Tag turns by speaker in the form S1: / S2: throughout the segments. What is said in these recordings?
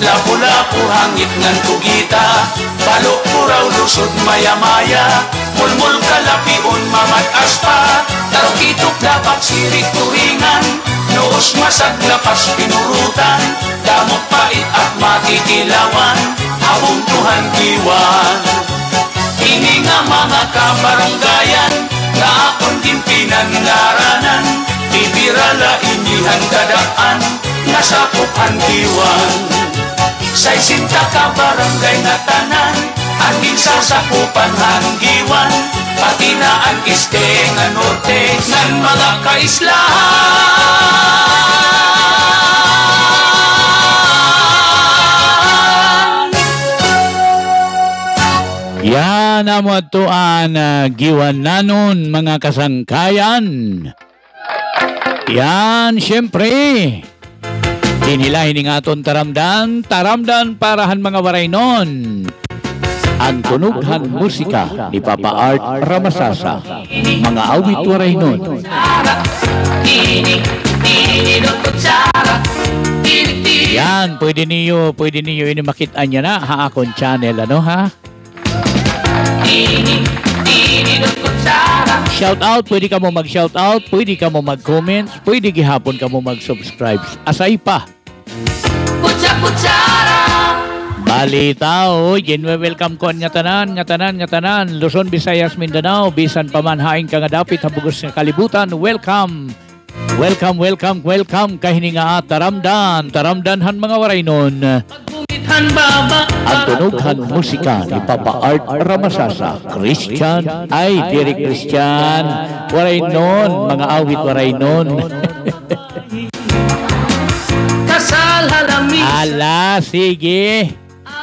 S1: lapu-lapu hangit ngan tugita, balok puraw lusod maya-maya, mulmul kalapion mamat aspa, tarukitok dapat sirik turingan, noos masag lapas pinurutan, damot pait at matitilawan, abuntuhan kiwan. Ini nga mga kabaranggayan, na akong gimpinan laranan, ibirala inihan kadaan, nasapukan kiwan. Say sinta ka barangay na tanan, angin sasakupan hanggiwan, pati na ang iste nga norte ng mga kaislahan.
S2: Yan ang matuan giwan nanon mga kasangkayan. Yan, siyempre. Dinilahin nga aton taramdan parahan mga waraynon. Ang tunughan musika ni Papa Art Ramasasa, mga awit waraynon. Yan, pwede niyo ini makitaan niya na ha akong channel, ano ha? Shout out, pwede ka mo mag-shout out, pwede ka mo mag-comments, pwede gihapon ka mo mag-subscribe. Asay pa. Balita, welcome ko nga tanan, Luzon, Visayas, Mindanao, bisan pamanhaing ka nga dapit habugos nga kalibutan. Welcome kahini nga taramdanhan mga waraynon. Ang tunughan musika ni Papa Art Ramasasa, Christian, ay diri Christian, waraynon, mga awit waraynon.
S1: Kasal halamis,
S2: ala, sige.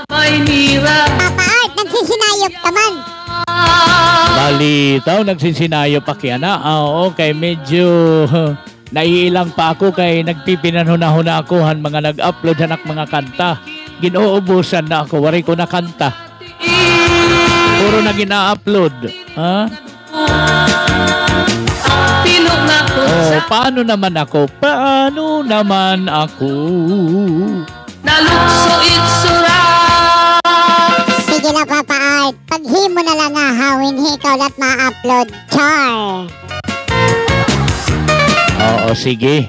S1: abay nira.
S3: Papa Art, nagsisinayop ka man.
S2: Balitaw, nagsisinayop pa kaya na. Okay, medyo naiilang pa ako kay nagpipinanhuna-huna ako mga nag-upload hanak mga kanta. Ginuubusan na ako, wari ko na kanta. Puro na gina-upload. Ha? Paano naman ako?
S1: Nalukso itsura.
S3: Sige na, Papa Art. Paghimo na lang nga hawin ikaw lahat ma-upload. Char.
S2: Oo, sige.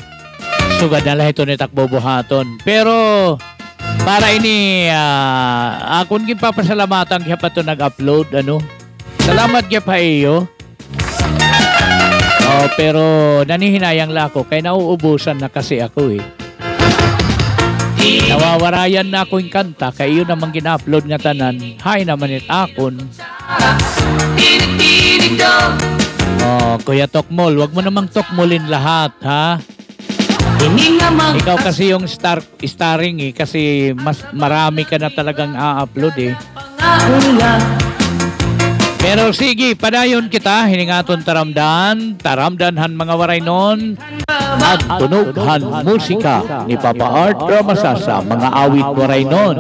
S2: Sugad na lang ito ni takbo buhaton. Pero para ini akong gipapasalamatan kaya pa ito nag-upload, ano? Salamat kaya pa iyo. Pero nanihinayang lako kaya nauubusan na kasi ako eh. Nawawarayan na ako yung kanta kaya iyo namang gina-upload nga tanan. Hay naman it akon. Kuya Tokmol, wag mo namang tokmolin lahat, ha? Ikaw kasi yung starring eh, kasi mas marami ka na talagang a-upload eh. Pero sige, padayon kita, hiningaton taramdanhan mga waraynon, at tunughan musika ni Papa Art Ramasasa, mga awit waraynon.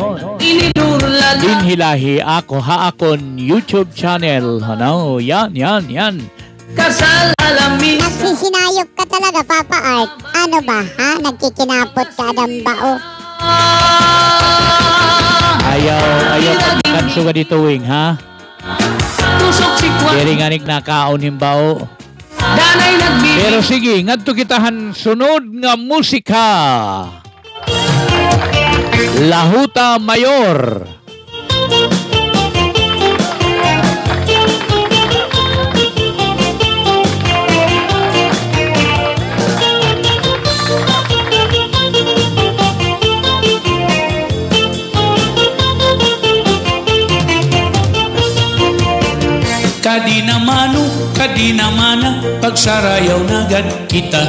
S2: Dinhilahi ako haakon YouTube channel. Ano, yan.
S1: Kasal halamis.
S3: Nagsisinayop ka talaga, Papa Art. Ano ba, ha? Nagkikinapot ka ng bao.
S2: Ayaw kanso ka dito, Wing, ha?
S1: Tusok si Kwan.
S2: Kaya nga nakaon himbaw.
S1: Danay nagbibig.
S2: Pero sige, ngadto kitahan sunod nga musika. Lahuta Mayor.
S4: Kadinamana pagsarayaw nagad kita,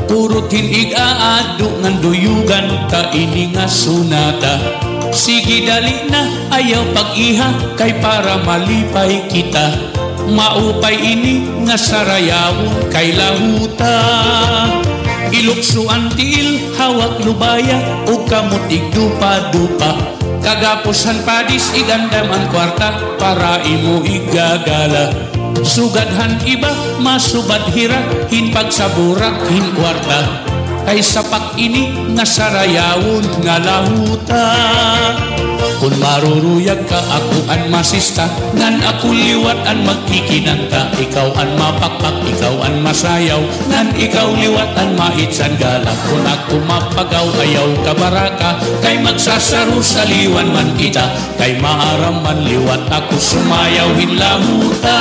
S4: purot hinig aado ngan duyugan ta ini nga sunata. Sige dali na ayaw pag-iha kay para malipay kita, maupay ini nga sarayawon kay lahuta. Iluksuan tiil hawak lubaya o kamutig dupa-dupa, kagapusan padis igandaman kwarta para imo igagala. Sugadhan iba masubad hira hin pagsaburak hin kwarta, kay sapak ini nga sarayawon nga lahuta. maruruyag ka, ako an masista, ngan ako liwat an magkikinanta. Ikaw an mapakpak, ikaw an masayaw, ngan ikaw liwat an maitsan galak. Kung ako mapagaw, ayaw ka baraka, kay magsasaro sa liwan man kita, kay maaram man liwat ako sumayaw hinlamuta.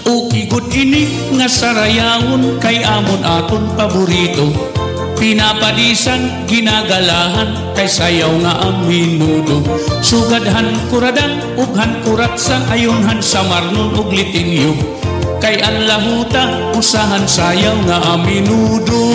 S4: Ukigod ini nga sarayawon, kay amon aton paborito. Pinapadisan, ginagalahan, kay sayaw nga ang minudo. Sugadhan kuradang, ughan kurat sa ayunhan sa marnon ug litinyo. Kay ang lahuta, usahan sayaw nga ang minudo.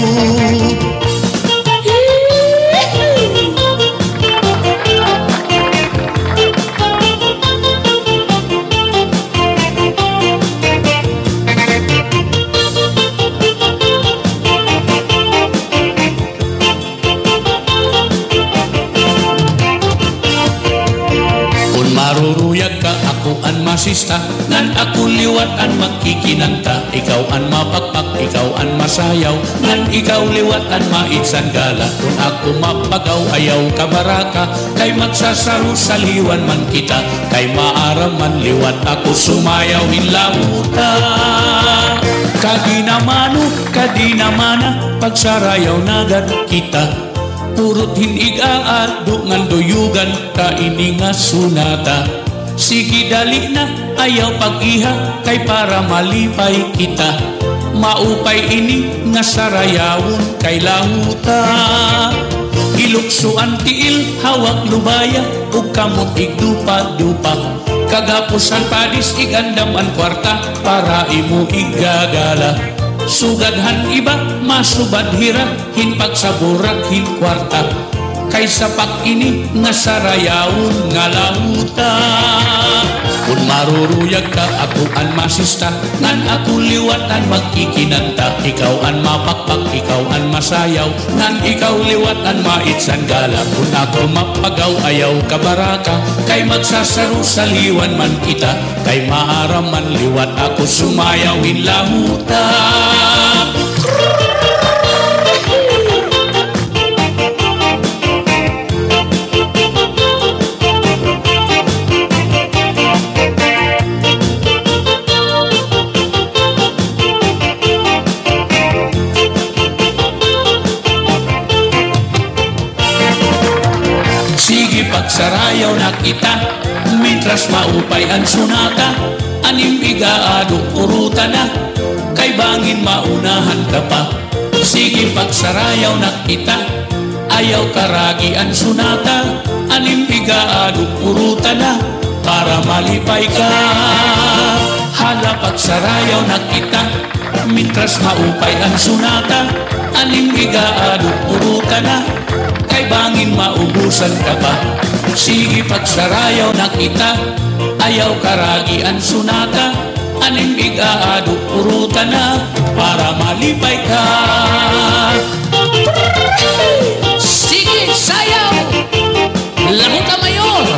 S4: Maruruyag ka, ako an masista, ngan ako liwat an magkikinanta. Ikaw an mapakpak, ikaw an masayaw, ngan ikaw liwat an maitsan gala. Kung ako mapagaw, ayaw ka baraka, kay magsasaro sa liwan man kita, kay maaram man liwat ako sumayaw hinlamuta. Kaginamano, kadinamana, pagsarayaw nagad kita. Purot hinig-aado ngan duyugan ka ini nga sunata. Sige dali na, ayaw pag-iha, kay para malipay kita. Maupay ini nga sarayawon, kay lahuta. Iluksuan tiil, hawak lubaya, ug kamot igdupa-dupa. Kagapusan padis igandaman kwarta, para imo igagala. Sugadhan iba, masubad hira, hinpag sa burak, hinkwarta. Kaysa pak ini, nga sarayawon, nga lauta. Kung maruruyag ka, ako an masista, ngan ako liwatan magkikinanta. Ikaw an mapakpak, ikaw an masayaw, ngan ikaw liwatan maitsan gala. Kung ako mapagaw, ayaw ka baraka, kay magsasaro sa liwan man kita, kay maaram man liwat ako sumayaw hinlamuta. Sige pagsarayaw na kita, mitras maupay ang sunata. Anim igaado uruta na, kay bangin maunahan ka pa. Sige pagsarayaw na kita, ayaw karagi ang sunata. Anim igaado uruta na, para malipay ka. Hala pagsarayaw na kita, mitras maupay ang sunata. Anim igaado uruta na, kay bangin maubusan ka pa. Sige pagsarayaw na kita, ayaw karagi ang sunata. Anim igaado uruta na, para malipay ka. Sige sayaw, lahuta mayor.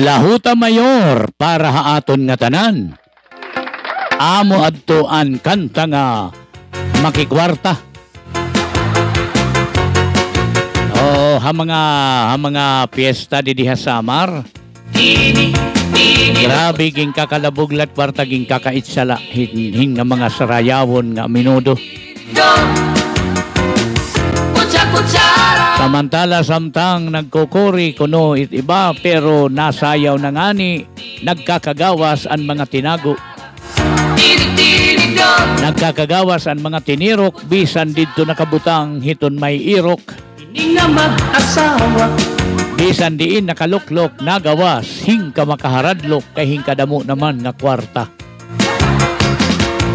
S2: Lahuta mayor para haaton nga tanan. Amo adtoan kanta nga makikwarta. Oh, ha mga piyesta di diha Samar. Grabe ging kakalabuglat kwarta ging kakaitsala hin nga mga sarayawon nga minudo. Samantala samtang nagkukuri kuno iba pero nasayaw na ngani, nagkakagawas ang mga tinago. Nagkakagawas ang mga tinirok, bisan dito nakabutang hiton may irok. Bisan diin nakaluklok, nagawas, hingka makaharadlok, kay hingkadamo naman nga kwarta.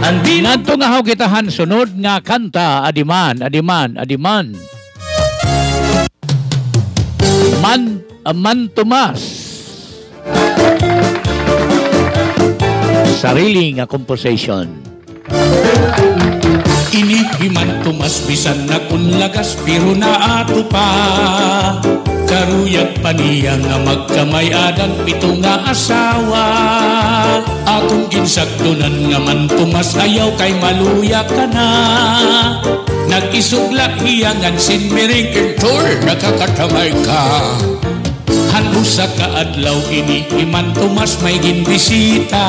S2: Ngadto nga haw kitahan sunod nga kanta, adiman. Man Tomas. Sarili nga composition.
S4: Inihiman tumas bisan na kunlagas pero naato pa. Karuyag pa niya nga magkamay adang pito nga asawa. Akong ginsagdonan nga man tumas ayaw kay maluya ka na. Nag-isugla hiyangan sinmiring intor nakakatamay ka. Hanbo sa kaadlaw inihiman tumas may ginbisita.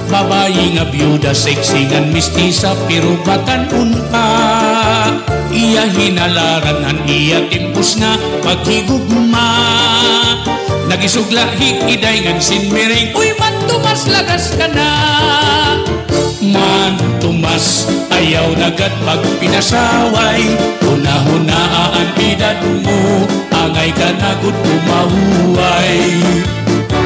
S4: Babayi nga byuda, sexy nga mistisa, pero batan-un pa. Iya hinalaran han iya timpos nga paghigugma. Nagisugla hikiday nga sinmiring, uy man tumas lagas ka na. Man tumas ayaw nagad pag pinasaway. Hunahunaan edad mo, angay ka nagud kumahuay.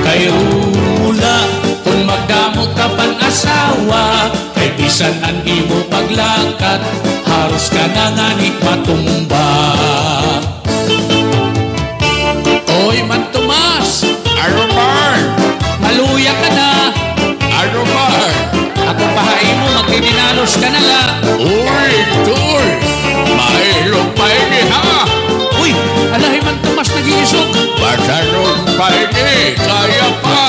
S4: Kay rumula kung magdamo ka pan asawa, kay bisan ang imo paglangkat, haros ka na nga ni matumba. Oy man tumas,
S5: Aromar!
S4: maluya ka na.
S5: Aromar!
S4: Ako pahain mo, magpipinalos ka na la.
S5: Uy, Toy! Mahilong pa ini ha!
S4: Uy, alahi man tumas nag-iisok.
S5: Matanong pa ini, kaya pa!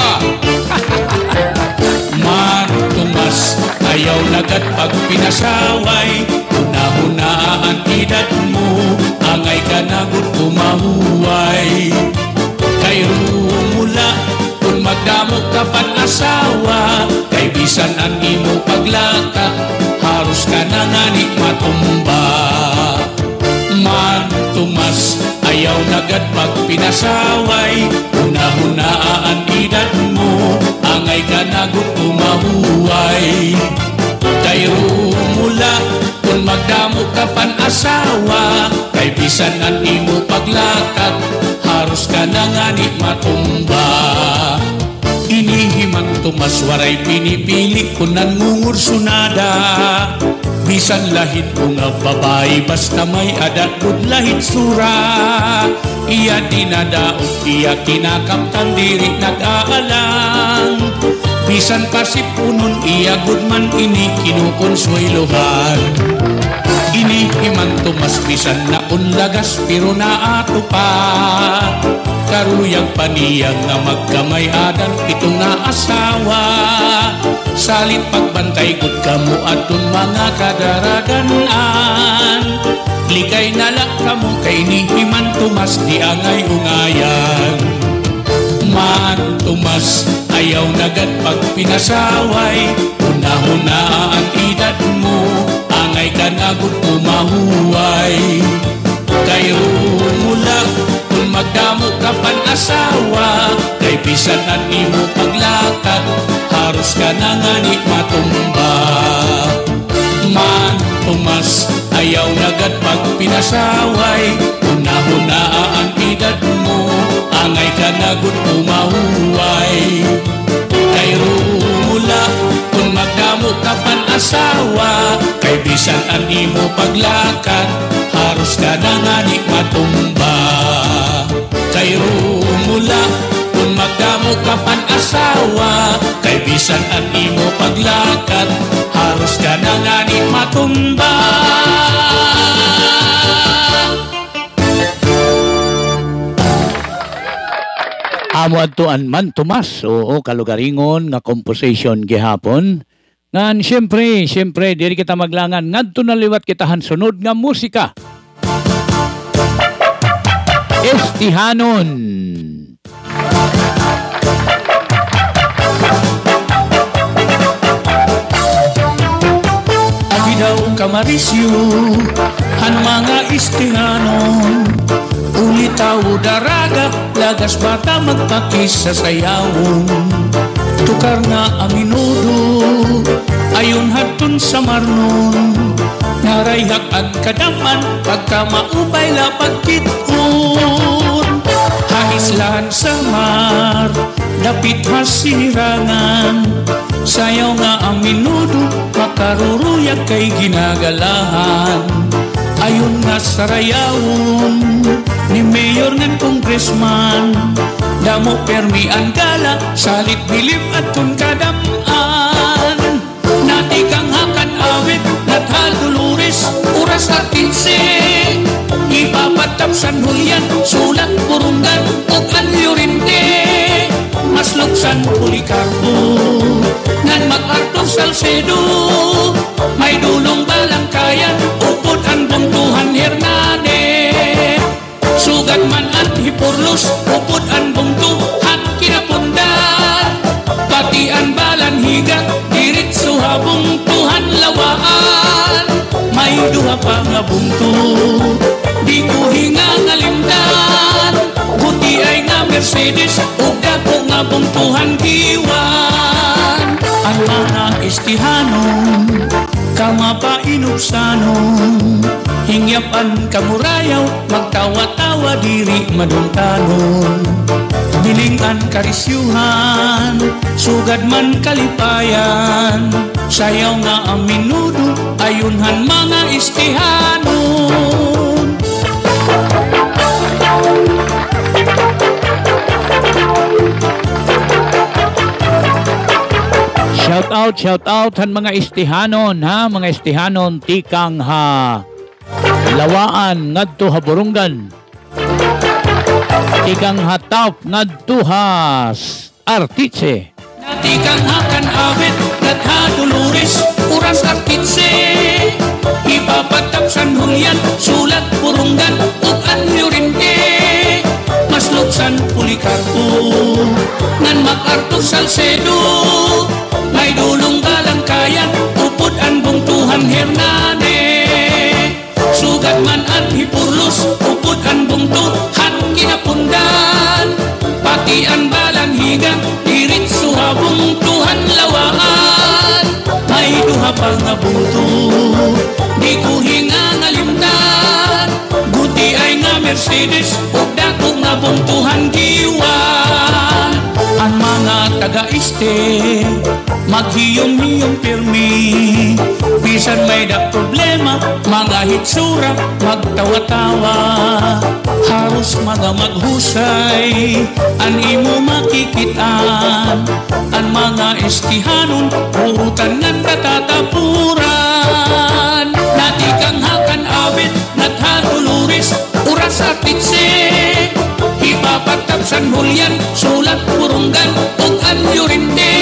S4: Man tumas, ayaw nagad pag pinasaway. Hunahunaan edad mo, angay ka nagud kumahuay. Kay rumula, kung magdamo ka pan asawa, kay bisan ang imo paglakad, haros ka na nga ni matumba. Man tumas, ayaw nagad pag pinasaway. Hunahunaan edad mo, angay ka nagud kumahuay. Kay rumula, kung magdamo ka pan asawa, kay bisan ang imo paglakad, haros ka na nga ni matumba. Inihimang tumas waray pinipili ko nangungursunada. Bisan lahit ko nga babae basta may adat kod lahit sura. Iya dinadaog, iya kinakamtan diri nag-aalang. Bisan pasipunon iya gudman ini kinukonsuelohan. Inihiman tumas bisan na unlagas pero naato pa. Karuyang paniyang nga magkamay adan pito nga asawa. Salit pagbantay gud kamo aton mga kadaraganan. Likay nalak kamo kay inihiman tumas di angay ungayan. Man tumas ayaw nagad pag pinasaway. Hunahunaan edad mo, angay ka nagud kumahuay. Kay rumula kung magdamo ka pan asawa, kay bisan ang imo paglakad, haros ka na nga ni matumba. Man tumas ayaw nagad pag pinasaway. Hunahunaan edad mo, angay ka nagud kumahuay. Kay rumula kung magdamo ka pan asawa, kay bisan ang imo paglakad, haros ka na nga ni matumba. Kay rumula kung magdamo ka pan asawa, kay bisan ang imo paglakad, haros ka na nga ni matumba.
S2: Amo adtuan man tumas, oo, kalugaringon nga composition gihapon. Ngan syempre diri kita maglangan ngadto na liwat kitahan sunod nga musika. Estihanon.
S4: Abi daw kamarisyo han mga istihanon. Ulitaw daraga, lagas bata magpakis sa sayawon. Tukar na ang inudo, ayon hatun sa marnon. Narayhak at kadaman, pagka maupay lapag kitkon. Haislahan sa mar, dapit hasirangan. Sayaw nga ang minudo, makaruruyag kay ginagalahan. Ayon nga sa rayawon ni Mayor ng Congressman, damo permi ang gala, salit bilib at tun kadamaan. Nati kang hakan awit, oras at 15. Ipapatap San Julian, sulat Purungan, ug Anyo Rinte. Masluksan Policarpo, ngan MacArthur Salcedo. May dulong Balangkayan, upod ang Buntuhan Hernane. Sugat man at Hipurlos, upod ang Buntuhan Kinapundar. Pati ang Balanhiga, diritso habong Tuhan Lawaan. May duha pa nga bunto, di ko hinga nga limdan. Buti ay nga Mercedes, ug dako nga buntuhan giwan. Ang mga istihanon, kamapainupsanon, hingyapan kamurayaw, magtawa-tawa diri madungkanon. Bilingan karisyuhan, sugad man kalipayan, sayaw nga ang minudo, ayunhan mga istihanon.
S2: Shout out han mga istihanon ha, mga istihanon tikang ha lawaan ngadto ha Burungan. Tikang hatap ngadto ha Artiche.
S4: Natikang hakan awit ngadha Dolores, oras at 15. Ipapatap San Julian, sulat Purungan, ug Anyo Rinte. Masluksan Policarpo, ngan MacArthur Salcedo. May dulong Balangkayan, upod ang Buntuhan Hernane. Sugat man at Hipurlos, upod ang Buntuhan Kinapundan. Pati ang Balanhiga, diritso habong Tuhan Lawaan. May duha pa nga bunto, di ko hinga nga limdan. Buti ay nga Mercedes, ug dako nga buntuhan giwan. Ang mga taga-iste, maghiyom-hiyom pirmi. Bisan may da problema, mga hitsura, magtawa-tawa. Haros mga maghusay, an imo makikitaan. Ang mga istihanon, purutan ng katatapuran. Natikang hakan awit, nagha Dolores, oras at 15. Ipapatap San Julian, sulat Purungan, ug Anyo Rinte.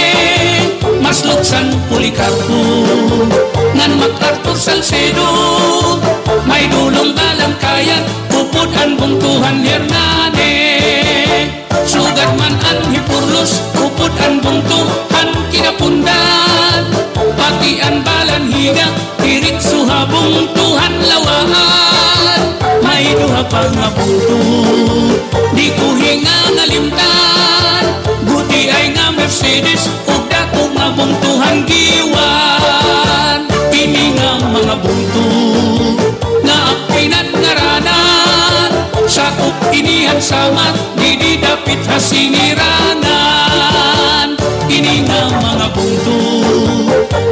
S4: Masluksan Policarpo, ngan MacArthur Salcedo. May dulong Balangkayan, upod ang Buntuhan Hernane. Sugat man ang Hipurlos, upod ang Buntuhan Kinapundan. Pati ang Balanhiga, diritso habong Tuhan Lawaan. May duha pa nga bunto, di ko hinga nga limtan. Buti ay nga Mercedes, ug dako nga buntuhan giwan. Kini nga mga bunto, nga pinagngaranan. Sakop inihan samat, di dapit hasinirangan. Kini nga mga bunto,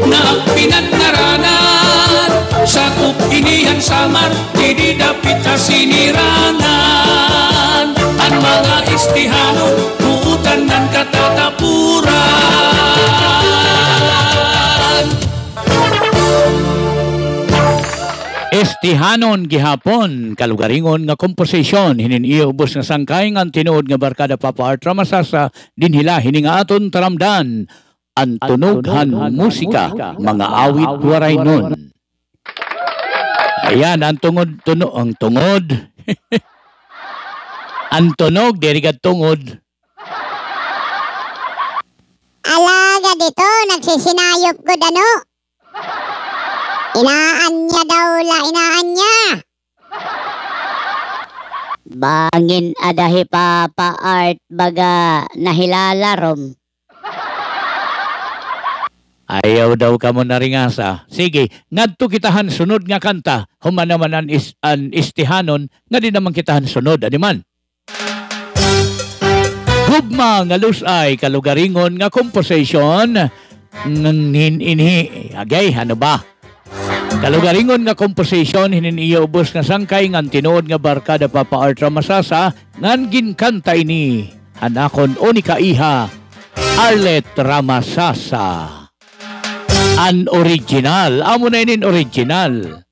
S4: nga pinagngaranan. Sakop inihan samat, di dapit hasinirangan. Ang mga istihanon, buutan ng katatapuran.
S2: Istihanon gihapon kalugaringon nga komposisyon hinin iyo ubos nga sangkay nga tinuod nga barkada Papa Art Ramasasa dinhila hini nga aton taramdan ang tunughan musika mga awit waray nun. Ayan ang tungod ang tungod ang tunog dirigat tungod.
S3: Alaga dito, nagsisinayop ko dano. Inaan niya daw la, inaan niya. Bangin adahi Papa Art baga nahilala rom.
S2: Ayaw daw ka mo naringasa. Sige, ngadto kitahan sunod nga kanta. Human naman an istihanon, nga di naman kitahan sunod. Adiman. Gugma nga lusay kalugaringon nga komposisyon inhi. Agay, ano ba? Kalugaringon nga komposisyon hinin iyo ubos nga sangkay ngan tinuod nga barkada Papa Art Ramasasa ngan ginkanta ini hanakon o ni kaiha Arlet Ramasasa. An original. Amo na inin original.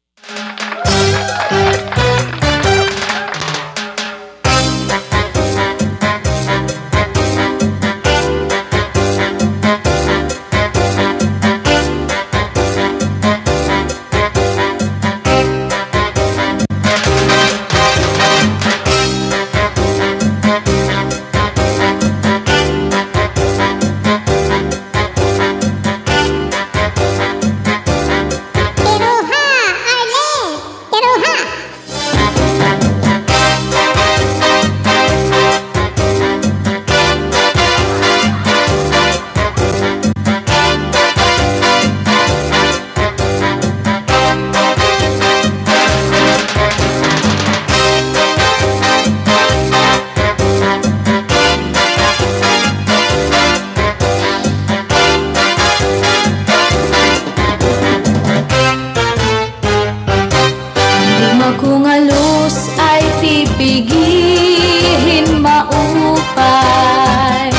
S6: Kung alus ay tipigihin maupay,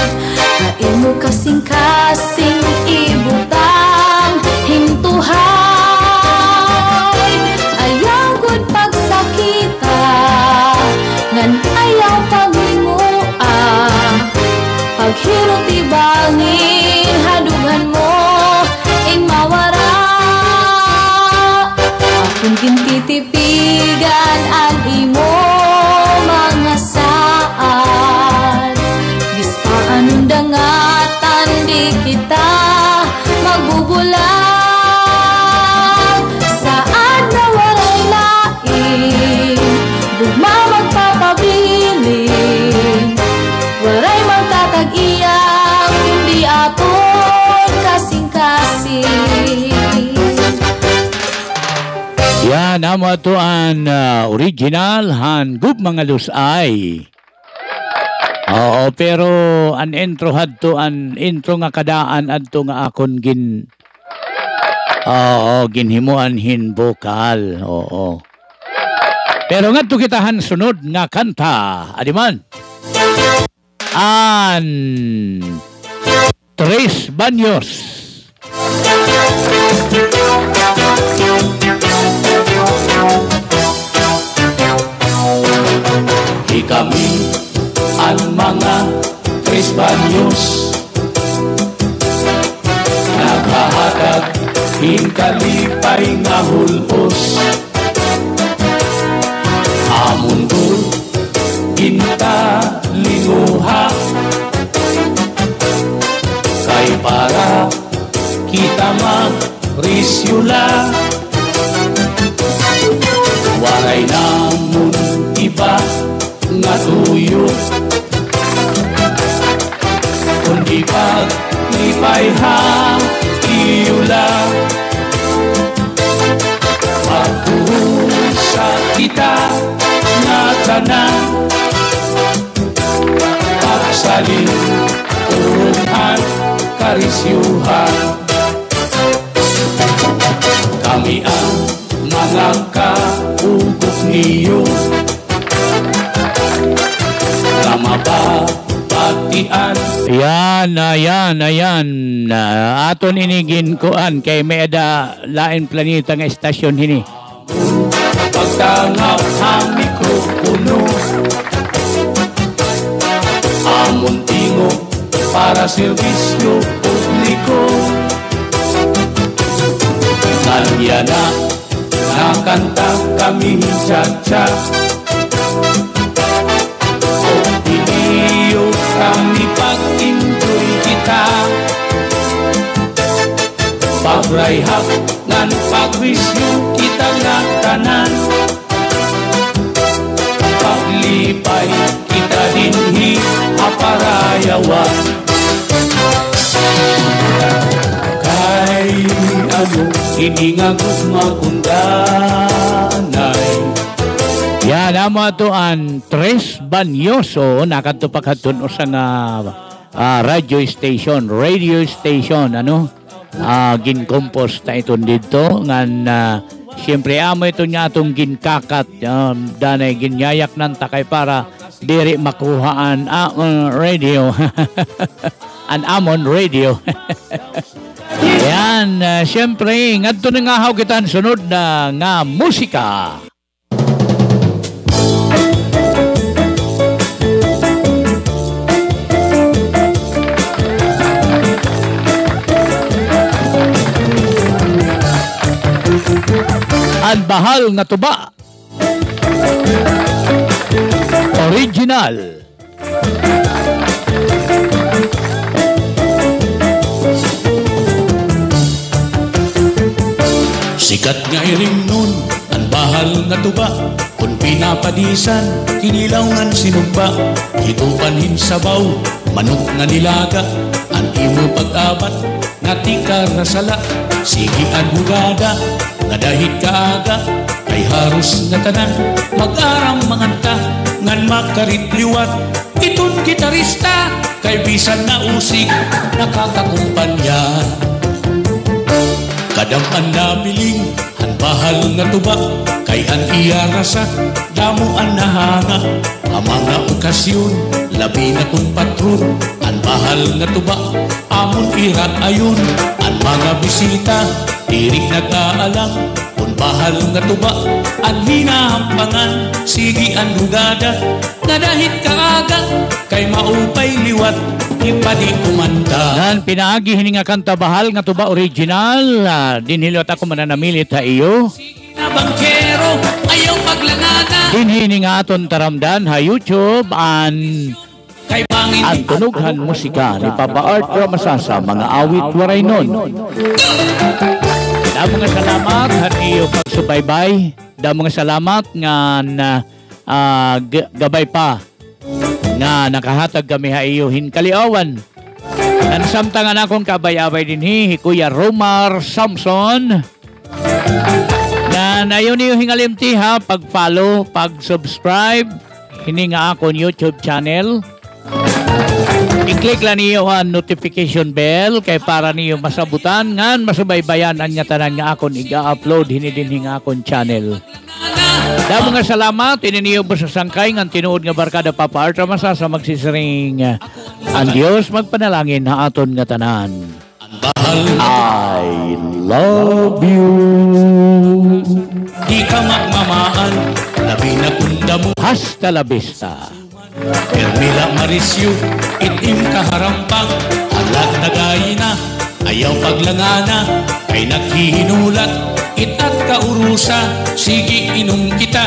S6: kain mo kasing-kasing ibutang hintuhay. Ayaw gud pagsakita, ngan ayaw paglingoa, paghirot ibangin hadughan mo ing mawara. Akong gintitipigan ang imo mga saan, bispaan undangatan di kita magbubulang. Saan na walay lain, gugma magpapabiling, walay magtatag-iyang kundi aton kasing-kasing.
S2: Yan, amo ito ang original hanggub mga lusay. Oo, pero ang intro hadto, ang intro nga kadaan adto nga akon ginhimuan hin vokal. Oo. Pero ngadto kitahan sunod nga kanta, adiman. An Tres Baños.
S4: Kami ang mga Tres Baños, naghahatag hinkalipay nga hulos. Amon dul ginta linuha, kay para kita magrisyula. Waray namon iba nga tuyo, kundi paglipay iula. Pagpusa kita nga tanan, pagsalin turunan karisyuhan. Kami ang mga kaugok niyo, mababatian.
S2: Ayan. Aton inigin koan kay may ada lain planeta nga estasyon hini.
S4: Pagtangap ang mikropono, amon tingo para serbisyo publiko. Kanya na nakanta kami cha-cha, iyo kami pag-enjoy kita. Pagrayhap ngan pagwisyo kita nga tanan, paglipay kita dinhi aparayawan. Kay ano hindi nga gugmakundanay.
S2: Yan, amo ito ang Tres Baños. Nakatupak hatun o sa radio station, ano? Ginkompos na ito dito. Ngan, siyempre, amo ito niya itong ginkakat. Danay ginyayak ng takay para diri makuhaan radio. An amon radio. Yan, siyempre, ngadto na nga kita sunod na nga musika. Ang bahal nga tuba, original.
S4: Sikat nga iring nun, ang bahal nga tuba, kung pinapadisan, kinilawngan sinumpa, higupan hinsabaw, manok nga nilaga, ang imo pag-abat, nga tikar na sala, sige ang hugada, nga dahit kaaga, kay harus nga tanan, mag-aram manganta, ngan makaripliwat, itun gitarista, kay bisan na usik, nakakakumpanya. Kadam ang napiling, ang bahal nga tuba, Kay an iya rasa damuan na hanga. Ang mga okasyon labi na kong patron. An bahal nga tuba amon irat ayon. An mga bisita diri nag-aalang. Kung bahal nga tuba an hinahampangan. Sige an hugada nga dahit kaaga. Kay maupay liwat ipadi kumanta.
S2: Nan pinaagi hini nga kanta bahal nga tuba original. Dinhilot ako mananamilit ha iyo.
S4: Na bangkero ayaw maglangana.
S2: Dinhini nga aton taramdan ha YouTube an
S4: Kay bangin
S2: ang tunughan musika ni Papa Art Ramasasa mga awit waray nun. Da mga salamat han iyo pagsubaybay. Da mga salamat nga na gabay pa nga nakahatag kami ha iyo hinkaliawan. Nansamtangan akong kabay-abay dinhi Kuya Romar Samson. Na yun yung hingalimti ha, pag-follow, pag-subscribe, hini nga akong YouTube channel. I-click lang niyo ang notification bell kay para niyo masabutan ngan masubaybayan ang tanan nga akong iga-upload hini din nga akong channel. Damo nga salamat ini niyo sa sangkay ngan tinuod nga barkada Papa Art Ramasasa magsisiring ang Dios magpanalangin ha aton nga tanan. I love you.
S4: Di ka magmamaan, labi na kunda mo.
S2: Hasta la vista.
S4: Ermila Marisyo, itim kaharampang. Alat na gayina, ayaw paglangana. Kay naghihinulat, itat kaurusa. Sige inom kita,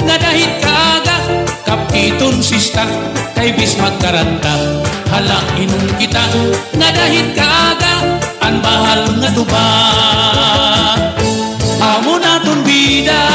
S4: nga dahit kaaga. Kapiton sista, kay bis magkaranta. Hala inom kita, nga dahit kaaga. Ang bahal nga tuba. Amo naton bida